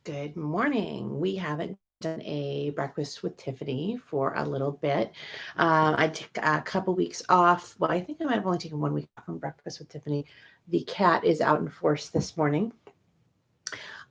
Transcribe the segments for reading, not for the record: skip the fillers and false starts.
Good morning. We haven't done a breakfast with Tiffany for a little bit. I took a couple weeks off. Well, I think I might have only taken 1 week off from breakfast with Tiffany. The cat is out in force this morning.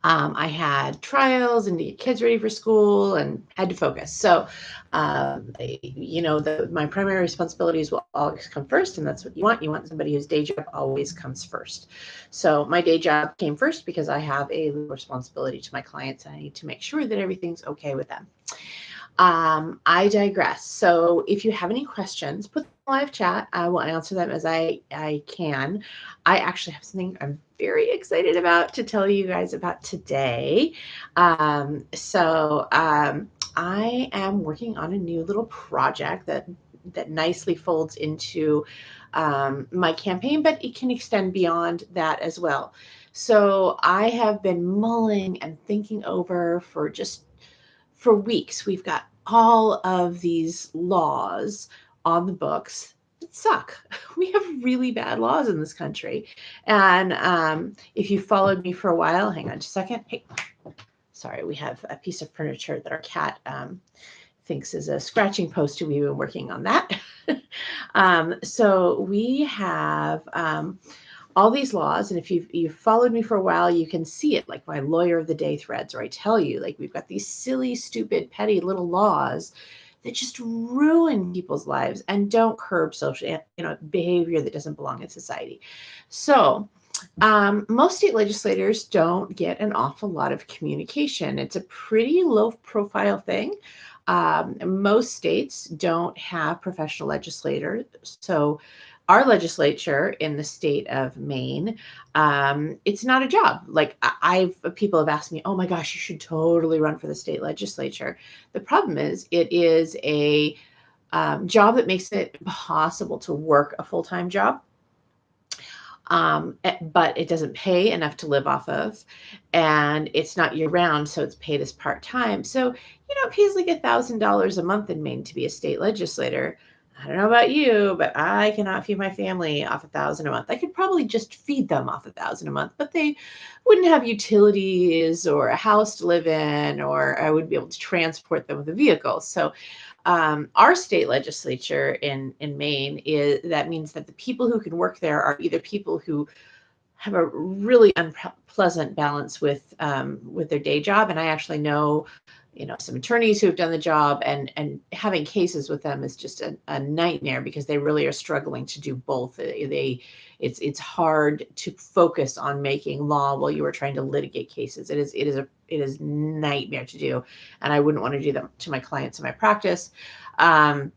I had trials and to get kids ready for school and had to focus. So, my primary responsibilities will always come first, and that's what you want. You want somebody whose day job always comes first. So, my day job came first because I have a responsibility to my clients, and I need to make sure that everything's okay with them. I digress. So if you have any questions, put them in live chat. I will answer them as I can. I actually have something I'm very excited about to tell you guys about today. I am working on a new little project that nicely folds into my campaign, but it can extend beyond that as well. So I have been mulling and thinking over for weeks. We've got all of these laws on the books that suck. We have really bad laws in this country. And if you followed me for a while, hang on just a second. Hey, sorry, we have a piece of furniture that our cat thinks is a scratching post. We've been working on that. So we have all these laws, and if you've followed me for a while, you can see it like my lawyer of the day threads, where I tell you like we've got these silly, stupid, petty little laws that just ruin people's lives and don't curb social behavior that doesn't belong in society. So most state legislators don't get an awful lot of communication. It's a pretty low profile thing. Most states don't have professional legislators. So, our legislature in the state of Maine, it's not a job. Like people have asked me, oh my gosh, you should totally run for the state legislature. The problem is, it is a job that makes it impossible to work a full time job, but it doesn't pay enough to live off of, and it's not year round, so it's paid as part time. So it pays like $1,000 a month in Maine to be a state legislator. I don't know about you, but I cannot feed my family off 1,000 a month. I could probably just feed them off 1,000 a month, but they wouldn't have utilities or a house to live in, or I wouldn't be able to transport them with a vehicle. So our state legislature in Maine that means that the people who can work there are either people who have a really unpleasant balance with their day job, and I actually know some attorneys who have done the job, and having cases with them is just a nightmare because they really are struggling to do both. It's hard to focus on making law while you are trying to litigate cases. It is nightmare to do, and I wouldn't want to do that to my clients in my practice. Um,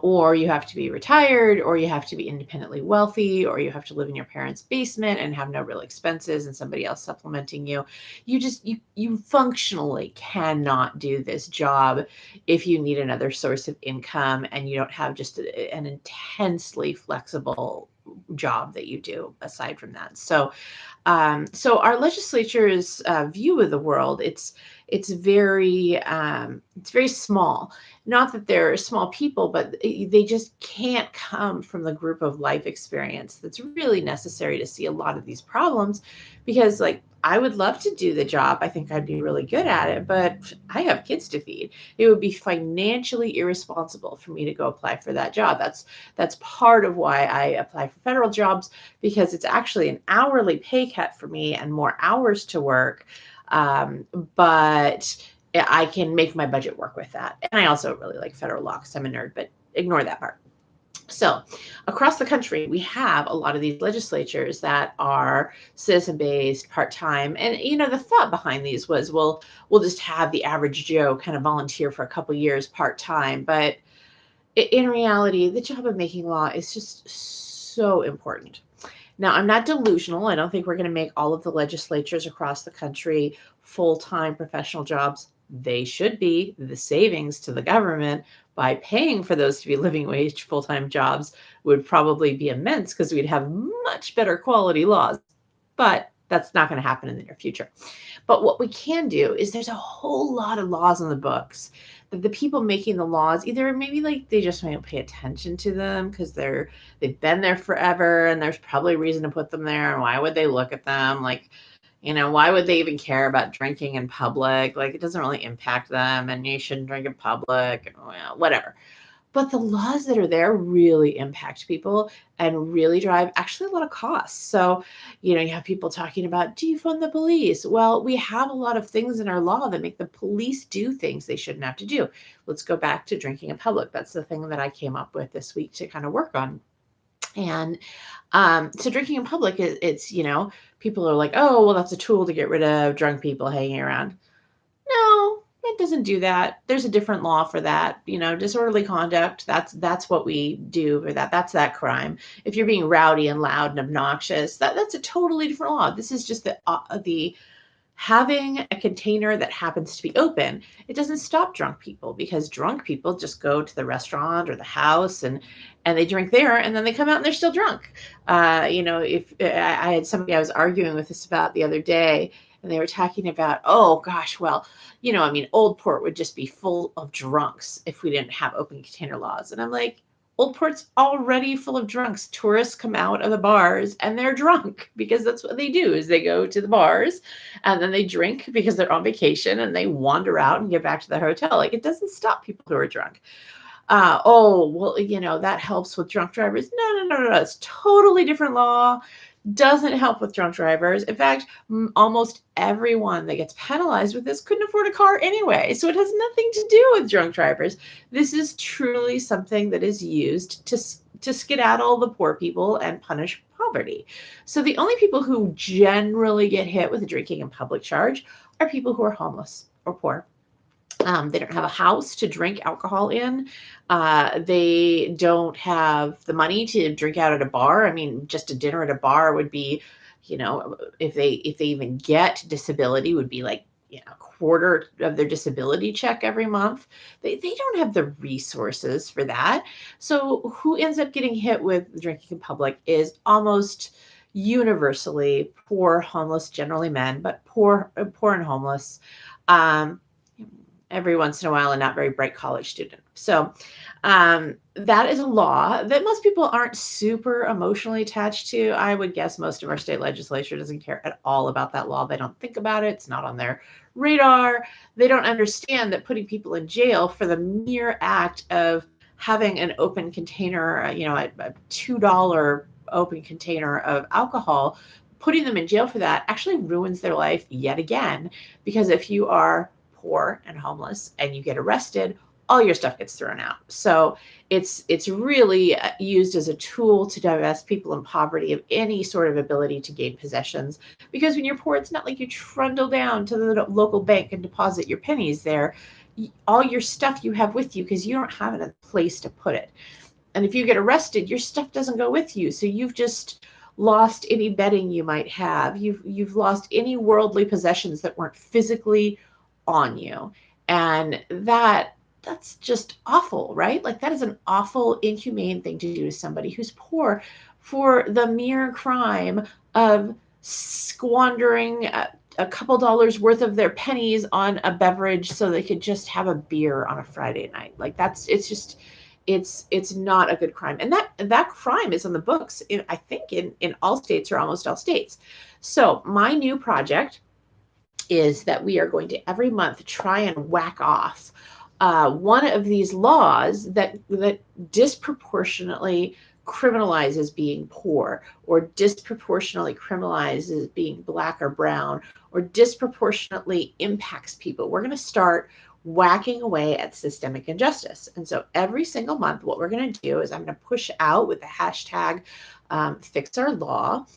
or you have to be retired, or you have to be independently wealthy, or you have to live in your parents' basement and have no real expenses and somebody else supplementing you. You functionally cannot do this job if you need another source of income and you don't have just an intensely flexible job that you do aside from that. So our legislature's view of the world, it's very small. Not that they're small people, but they just can't come from the group of life experience that's really necessary to see a lot of these problems. Because, like, I would love to do the job. I think I'd be really good at it, but I have kids to feed. It would be financially irresponsible for me to go apply for that job. That's part of why I apply for federal jobs, because it's actually an hourly pay cut for me and more hours to work. But I can make my budget work with that. And I also really like federal law because I'm a nerd, but ignore that part. So, across the country, we have a lot of these legislatures that are citizen-based, part-time, and the thought behind these was, well, we'll just have the average Joe kind of volunteer for a couple years part-time. But in reality, the job of making law is just so important. Now, I'm not delusional. I don't think we're going to make all of the legislatures across the country full-time professional jobs. They should be. The savings to the government by paying for those to be living wage full-time jobs would probably be immense because we'd have much better quality laws. But that's not going to happen in the near future. But what we can do is there's a whole lot of laws on the books that the people making the laws, either maybe like they just don't pay attention to them because they've been there forever and there's probably a reason to put them there, and why would they look at them? Like, Why would they even care about drinking in public? Like, it doesn't really impact them, and you shouldn't drink in public, well, whatever. But the laws that are there really impact people and really drive actually a lot of costs. So, you have people talking about defund the police. Well, we have a lot of things in our law that make the police do things they shouldn't have to do. Let's go back to drinking in public. That's the thing that I came up with this week to kind of work on. And so drinking in public, it's, people are like, oh, well, that's a tool to get rid of drunk people hanging around. No, it doesn't do that. There's a different law for that. Disorderly conduct, that's what we do for that. That's that crime. If you're being rowdy and loud and obnoxious, that's a totally different law. This is just the having a container that happens to be open. It doesn't stop drunk people, because drunk people just go to the restaurant or the house and they drink there, and then they come out and they're still drunk. If I had somebody I was arguing with this about the other day, and they were talking about, oh gosh, well, Old Port would just be full of drunks if we didn't have open container laws. And I'm like, Old Port's already full of drunks. Tourists come out of the bars and they're drunk, because that's what they do, is they go to the bars and then they drink because they're on vacation, and they wander out and get back to the hotel. Like, it doesn't stop people who are drunk. Oh, well, that helps with drunk drivers. No. It's totally different law. Doesn't help with drunk drivers. In fact, almost everyone that gets penalized with this couldn't afford a car anyway. So it has nothing to do with drunk drivers. This is truly something that is used to skedaddle the poor people and punish poverty. So the only people who generally get hit with a drinking in public charge are people who are homeless or poor. They don't have a house to drink alcohol in. They don't have the money to drink out at a bar. I mean, just a dinner at a bar would be, if they even get disability, would be like, a quarter of their disability check every month. They don't have the resources for that. So who ends up getting hit with drinking in public is almost universally poor, homeless, generally men, but poor and homeless. Um, every once in a while, a not very bright college student. So that is a law that most people aren't super emotionally attached to. I would guess most of our state legislature doesn't care at all about that law. They don't think about it. It's not on their radar. They don't understand that putting people in jail for the mere act of having an open container, a $2 open container of alcohol, putting them in jail for that actually ruins their life yet again. Because if you are poor and homeless and you get arrested, all your stuff gets thrown out. So it's really used as a tool to divest people in poverty of any sort of ability to gain possessions. Because when you're poor, it's not like you trundle down to the local bank and deposit your pennies there. All your stuff you have with you, because you don't have a place to put it. And if you get arrested, your stuff doesn't go with you. So you've just lost any bedding you might have. You've lost any worldly possessions that weren't physically on you. And that's just awful, right? Like, that is an awful, inhumane thing to do to somebody who's poor, for the mere crime of squandering a couple dollars worth of their pennies on a beverage so they could just have a beer on a Friday night. Like, it's not a good crime. And that crime is on the books I think in all states, or almost all states. So my new project is that we are going to every month try and whack off one of these laws that disproportionately criminalizes being poor, or disproportionately criminalizes being Black or brown, or disproportionately impacts people. We're going to start whacking away at systemic injustice. And so every single month, what we're going to do is I'm going to push out with the hashtag fix our law.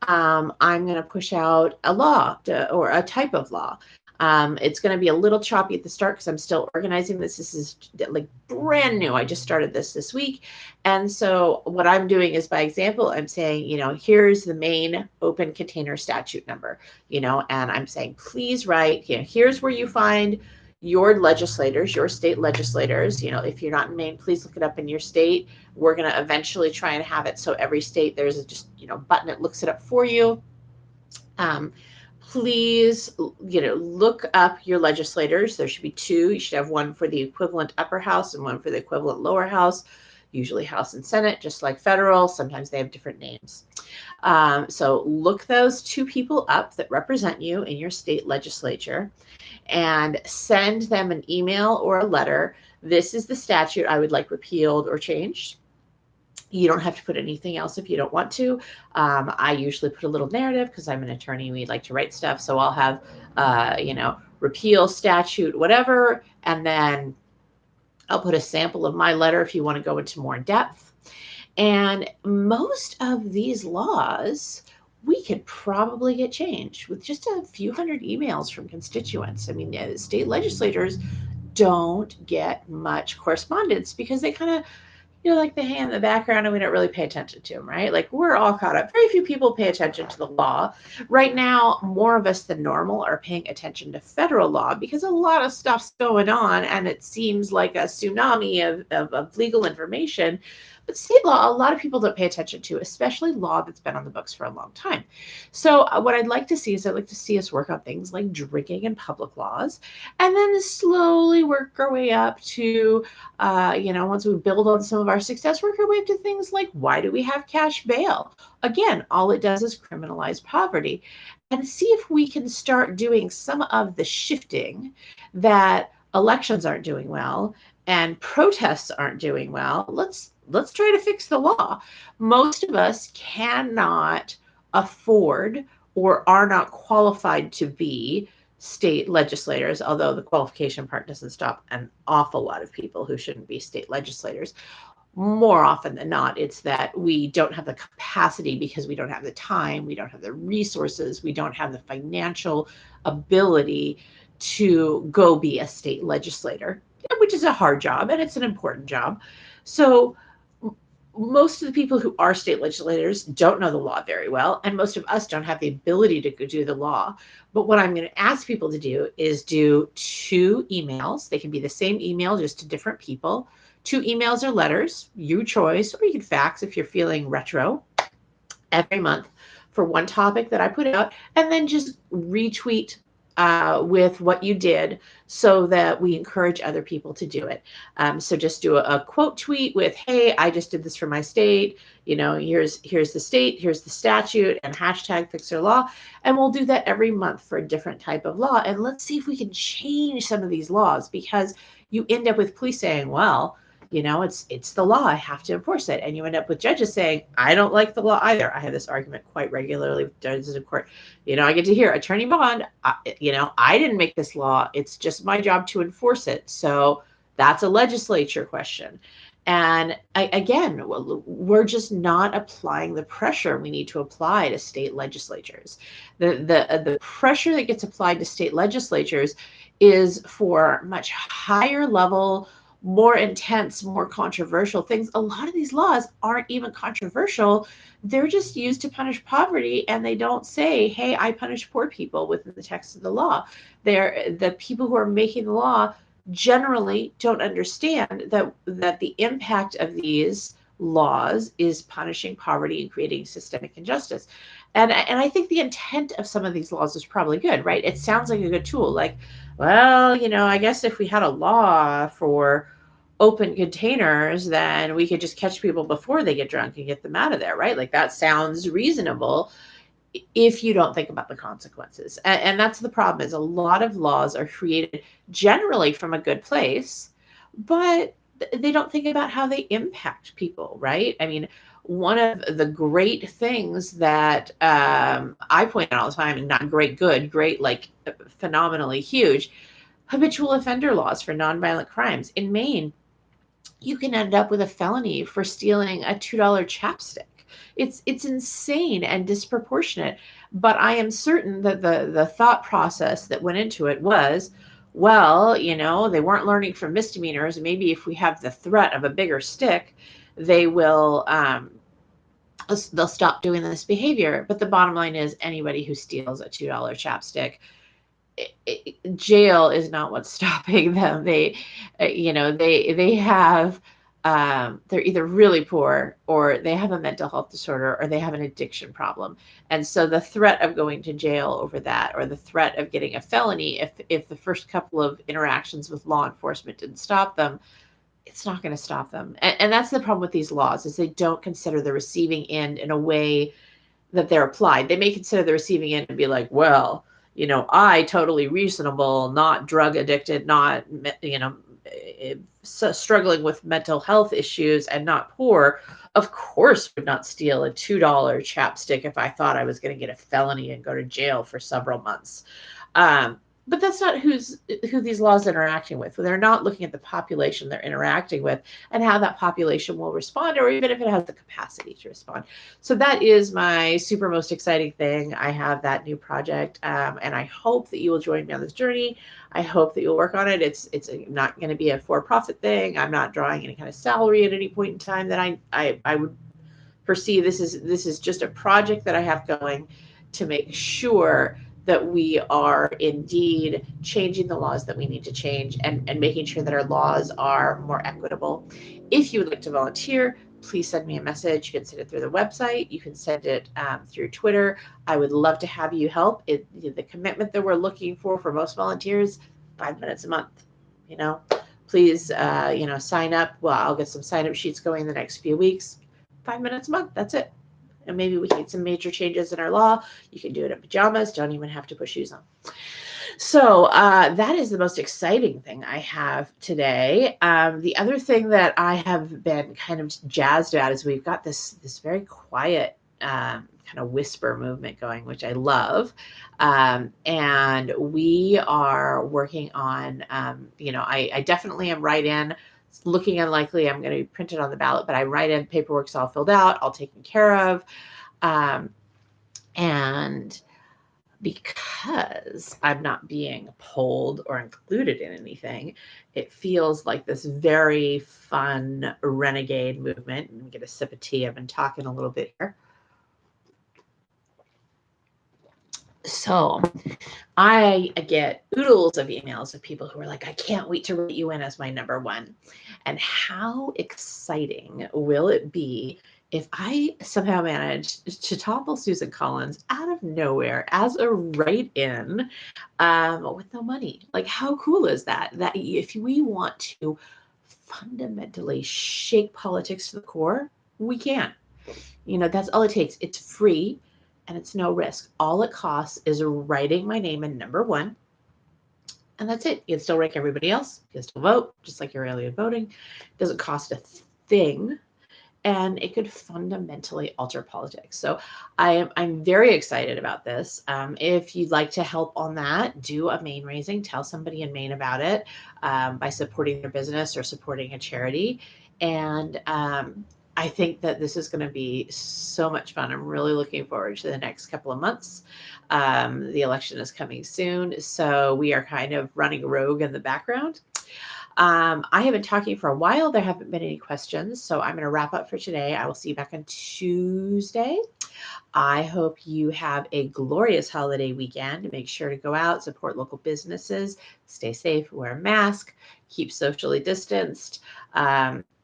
I'm going to push out a law or a type of law. It's going to be a little choppy at the start because I'm still organizing this. This is like brand new. I just started this week. And so what I'm doing is, by example, I'm saying, here's the main open container statute number, and I'm saying, please write, here's where you find your legislators, your state legislators. If you're not in Maine, please look it up in your state. We're going to eventually try and have it so every state there's a just, button that looks it up for you. Please, look up your legislators. There should be two. You should have one for the equivalent upper house and one for the equivalent lower house, usually House and Senate, just like federal. Sometimes they have different names. So look those two people up that represent you in your state legislature and send them an email or a letter. This is the statute I would like repealed or changed. You don't have to put anything else if you don't want to. I usually put a little narrative because I'm an attorney. We like to write stuff. So I'll have, repeal statute, whatever. And then I'll put a sample of my letter if you want to go into more depth. And most of these laws we could probably get changed with just a few hundred emails from constituents. I mean, state legislators don't get much correspondence because they kind of, like they hang in the background and we don't really pay attention to them, right? Like we're all caught up. Very few people pay attention to the law. Right now, more of us than normal are paying attention to federal law because a lot of stuff's going on and it seems like a tsunami of legal information. But state law, a lot of people don't pay attention to, especially law that's been on the books for a long time. So what I'd like to see is I'd like to see us work on things like drinking and public laws, and then slowly work our way up to, once we build on some of our success, work our way up to things like, why do we have cash bail? Again, all it does is criminalize poverty. And see if we can start doing some of the shifting that elections aren't doing well and protests aren't doing well. Let's try to fix the law. Most of us cannot afford or are not qualified to be state legislators, although the qualification part doesn't stop an awful lot of people who shouldn't be state legislators. More often than not, it's that we don't have the capacity because we don't have the time, we don't have the resources, we don't have the financial ability to go be a state legislator, which is a hard job and it's an important job. So most of the people who are state legislators don't know the law very well, and most of us don't have the ability to do the law. But what I'm going to ask people to do is do 2 emails. They can be the same email, just to different people. 2 emails or letters, your choice, or you can fax if you're feeling retro, every month for one topic that I put out, and then just retweet with what you did so that we encourage other people to do it. So just do a quote tweet with, hey, I just did this for my state. Here's the state, here's the statute, and hashtag fix their law. And we'll do that every month for a different type of law. And let's see if we can change some of these laws, because you end up with police saying, well, it's the law, I have to enforce it. And you end up with judges saying, I don't like the law either. I have this argument quite regularly with judges in court. I get to hear, Attorney Bond, I didn't make this law. It's just my job to enforce it. So that's a legislature question. And again, we're just not applying the pressure we need to apply to state legislatures. The pressure that gets applied to state legislatures is for much higher level, more intense, more controversial things. A lot of these laws aren't even controversial. They're just used to punish poverty, and they don't say, hey, I punish poor people within the text of the law. The people who are making the law generally don't understand that the impact of these laws is punishing poverty and creating systemic injustice. And I think the intent of some of these laws is probably good, right? It sounds like a good tool. Like, well, I guess if we had a law for open containers, then we could just catch people before they get drunk and get them out of there, right? Like that sounds reasonable if you don't think about the consequences. And that's the problem, is a lot of laws are created generally from a good place, but they don't think about how they impact people, right? I mean, one of the great things that I point out all the time, and not great, good, great, like phenomenally huge, habitual offender laws for nonviolent crimes. In Maine, you can end up with a felony for stealing a $2 chapstick. It's insane and disproportionate, but I am certain that the thought process that went into it was, well, they weren't learning from misdemeanors. Maybe if we have the threat of a bigger stick, they will they'll stop doing this behavior. But the bottom line is, anybody who steals a $2 chapstick, jail is not what's stopping them. They have, they're either really poor, or they have a mental health disorder, or they have an addiction problem. And so the threat of going to jail over that, or the threat of getting a felony, if the first couple of interactions with law enforcement didn't stop them, it's not going to stop them. And that's the problem with these laws, is they don't consider the receiving end in a way that they're applied. They may consider the receiving end and be like, well, I totally reasonable, not drug addicted, not, struggling with mental health issues and not poor, of course would not steal a $2 chapstick if I thought I was going to get a felony and go to jail for several months. Um, but that's not who these laws are interacting with. They're not looking at the population they're interacting with and how that population will respond, or even if it has the capacity to respond. So that is my super most exciting thing. I have that new project, and I hope that you will join me on this journey. I hope that you'll work on it. It's not going to be a for-profit thing. I'm not drawing any kind of salary at any point in time that I would foresee. This is just a project that I have going to make sure that we are indeed changing the laws that we need to change, and making sure that our laws are more equitable. If you would like to volunteer, please send me a message. You can send it through the website. You can send it through Twitter. I would love to have you help. The commitment that we're looking for most volunteers, 5 minutes a month. Please, sign up. Well, I'll get some sign up sheets going in the next few weeks. 5 minutes a month. That's it. And maybe we can get some major changes in our law. You can do it in pajamas. Don't even have to put shoes on. So that is the most exciting thing I have today. The other thing that I have been kind of jazzed about is we've got this very quiet kind of whisper movement going, which I love. And we are working on, I definitely am right in. It's looking unlikely I'm going to be printed on the ballot, but I write in, paperwork's all filled out, all taken care of. And because I'm not being polled or included in anything, it feels like this very fun renegade movement. Let me get a sip of tea. I've been talking a little bit here. So I get oodles of emails of people who are like, I can't wait to write you in as my number one. And how exciting will it be if I somehow manage to topple Susan Collins out of nowhere as a write-in with no money? Like, how cool is that? That if we want to fundamentally shake politics to the core, we can. That's all it takes. It's free and it's no risk. All it costs is writing my name in number one. And that's it. You can still rank everybody else. You can still vote, just like you're alien voting. It doesn't cost a thing. And it could fundamentally alter politics. So I'm very excited about this. If you'd like to help on that, do a Maine raising. Tell somebody in Maine about it by supporting their business or supporting a charity. And I think that this is going to be so much fun. I'm really looking forward to the next couple of months. The election is coming soon, so we are kind of running rogue in the background. I have been talking for a while. There haven't been any questions, so I'm going to wrap up for today. I will see you back on Tuesday. I hope you have a glorious holiday weekend. Make sure to go out, support local businesses, stay safe, wear a mask, keep socially distanced.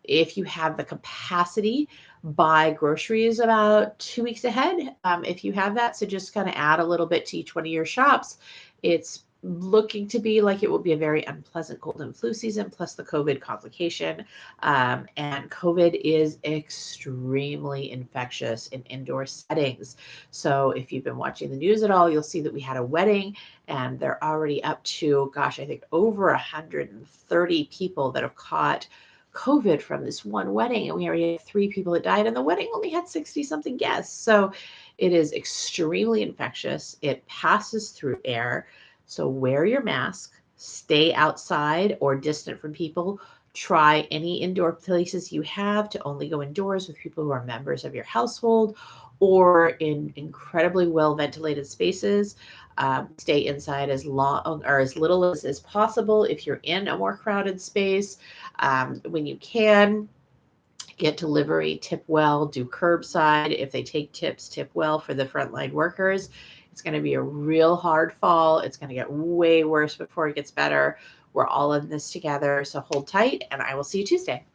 If you have the capacity, buy groceries about 2 weeks ahead. If you have that, so just kind of add a little bit to each one of your shops. It's looking to be like it will be a very unpleasant cold and flu season, plus the COVID complication. And COVID is extremely infectious in indoor settings. So if you've been watching the news at all, you'll see that we had a wedding and they're already up to, I think over 130 people that have caught COVID from this one wedding. And we already had 3 people that died, and the wedding only had 60 something guests. So it is extremely infectious. It passes through air. So wear your mask, stay outside or distant from people. Try any indoor places you have to only go indoors with people who are members of your household or in incredibly well ventilated spaces. Stay inside as long or as little as possible if you're in a more crowded space. When you can, get delivery, tip well, do curbside. If they take tips, tip well for the frontline workers. It's going to be a real hard fall. It's going to get way worse before it gets better. We're all in this together. So hold tight, and I will see you Tuesday.